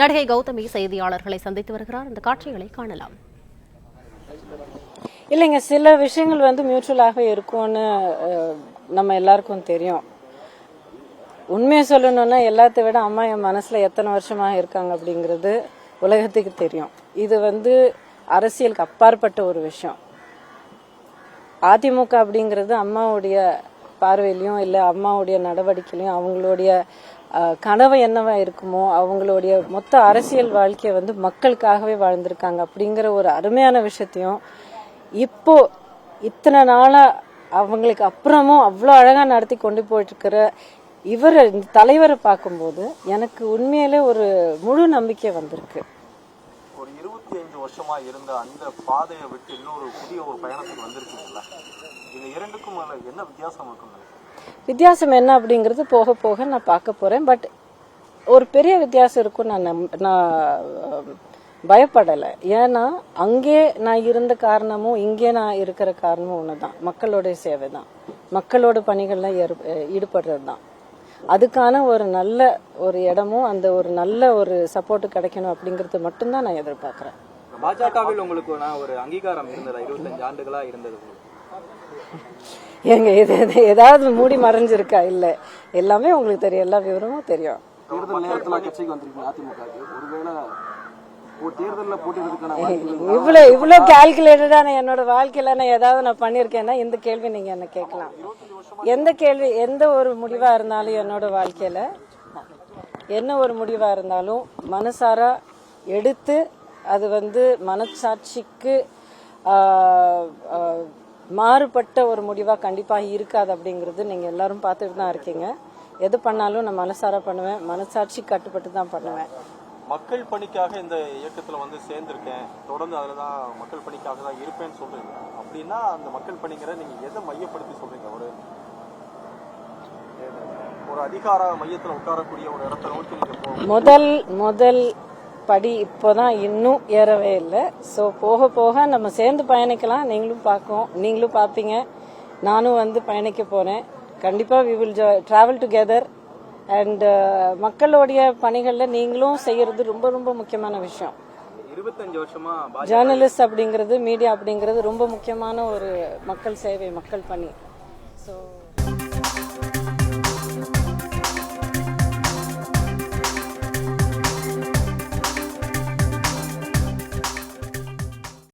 நடிகை கௌதமி செய்தியாளர்களை சந்தித்து வருகிறார். இந்த காட்சிகளை காணலாம். இல்லைங்க, சில விஷயங்கள் மியூச்சுவலாக இருக்கும்னு நம்ம எல்லாருக்கும் தெரியும். உண்மையை சொல்லணும்னா எல்லாத்தை விட அம்மா என் மனசுல எத்தனை வருஷமா இருக்காங்க அப்படிங்கிறது உலகத்துக்கு தெரியும். இது அரசியலுக்கு அப்பாற்பட்ட ஒரு விஷயம். அதிமுக அப்படிங்கிறது அம்மாவுடைய பார்வையிலையும் இல்லை அம்மாவுடைய நடவடிக்கையிலையும் அவங்களுடைய கனவு என்னவா இருக்குமோ அவங்களுடைய மொத்த அரசியல் வாழ்க்கையை மக்களுக்காகவே வாழ்ந்திருக்காங்க அப்படிங்கிற ஒரு அருமையான விஷயத்தையும் இப்போ இத்தனை நாளா அவங்களுக்கு அப்புறமும் அவ்வளோ அழகா நடத்தி கொண்டு போயிட்டு இருக்கிற இந்த தலைவரை பார்க்கும்போது எனக்கு உண்மையிலே ஒரு முழு நம்பிக்கை வந்திருக்கு. ஒரு 25 வருஷமா இருந்த அந்த பாதையை விட்டு இன்னொரு புதிய ஒரு பயணத்துக்கு வந்திருக்கீங்கல்ல, இந்த இரண்டுக்கும் என்ன வித்தியாசம் இருக்கும்? வித்தியாசம் என்ன அப்படிங்கிறது போக போக நான் பார்க்க போறேன். பட் ஒரு பெரிய வித்தியாசம் இருக்கும். நான் பயப்படலை. ஏன்னா அங்கே நான் இருந்த காரணமும் இங்கே நான் இருக்கிற காரணமும் ஒண்ணுதான். மக்களோட சேவை தான், மக்களோட பணிகள்ல ஈடுபடுறது தான். அதுக்கான ஒரு நல்ல ஒரு இடமும் அந்த ஒரு நல்ல ஒரு சப்போர்ட் கிடைக்கணும் அப்படிங்கறது மட்டும்தான் நான் எதிர்பார்க்கிறேன். பாஜகவில் உங்களுக்கு ஒரு அங்கீகாரம் இருந்ததா? 25 ஆண்டுகளா இருந்தது. ஏங்க இது ஏதாவது மூடி மறைஞ்சிருக்கா? இல்ல, எல்லாமே உங்களுக்கு தெரியும், எல்லா விவரமும் தெரியும். தேர்தல் நேரத்துல கட்சிக்கு வந்திருக்கீங்க அதிமுக. ஒருவேளை தேர்தல்ல போட்டியிடுறதுக்கான இவ்வளவு கால்குலேட்டடான என்னோட வாழ்க்கையில நான் ஏதாவது நான் பண்ணிருக்கேன்னா இந்த கேள்வி நீங்க என்ன கேட்கலாம். எந்த ஒரு முடிவா இருந்தாலும் என்னோட வாழ்க்கையில என்ன ஒரு முடிவா இருந்தாலும் மனசாரா எடுத்து அது மனசாட்சிக்கு மாறுபட்ட ஒரு முடிவா கண்டிப்பா இருக்காது அப்படிங்கறது நீங்க எல்லாரும் பார்த்துட்டு தான் இருக்கீங்க. எது பண்ணாலும் நான் மனசாரா பண்ணுவேன், மனசாட்சி கட்டுப்பட்டு தான் பண்ணுவேன். மக்கள் பணிக்காக இந்த இயக்கத்துல சேர்ந்திருக்கேன், தொடர்ந்து அதுலதான் மக்கள் பணிக்காக தான் இருப்பேன்னு சொல்றீங்க. அப்படின்னா அந்த மக்கள் பணிங்கிற நீங்க எதை மையப்படுத்தி சொல்றீங்க? ஒரு அதிகார மையத்துல உட்காரக்கூடிய ஒரு இடத்தை நோக்கி நீங்க முதல் படி இப்போதான் இன்னும் ஏறவே இல்லை. ஸோ போக போக நம்ம சேர்ந்து பயணிக்கலாம். நீங்களும் பார்ப்பீங்க, நானும் பயணிக்க போறேன். கண்டிப்பா we will travel together and மக்களுடைய பணிகள்ல நீங்களும் செய்யறது ரொம்ப ரொம்ப முக்கியமான விஷயம். 25 வருஷமா ஜேர்னலிஸ்ட் அப்படிங்கிறது, மீடியா அப்படிங்கிறது ரொம்ப முக்கியமான ஒரு மக்கள் சேவை, மக்கள் பணி. ஸோ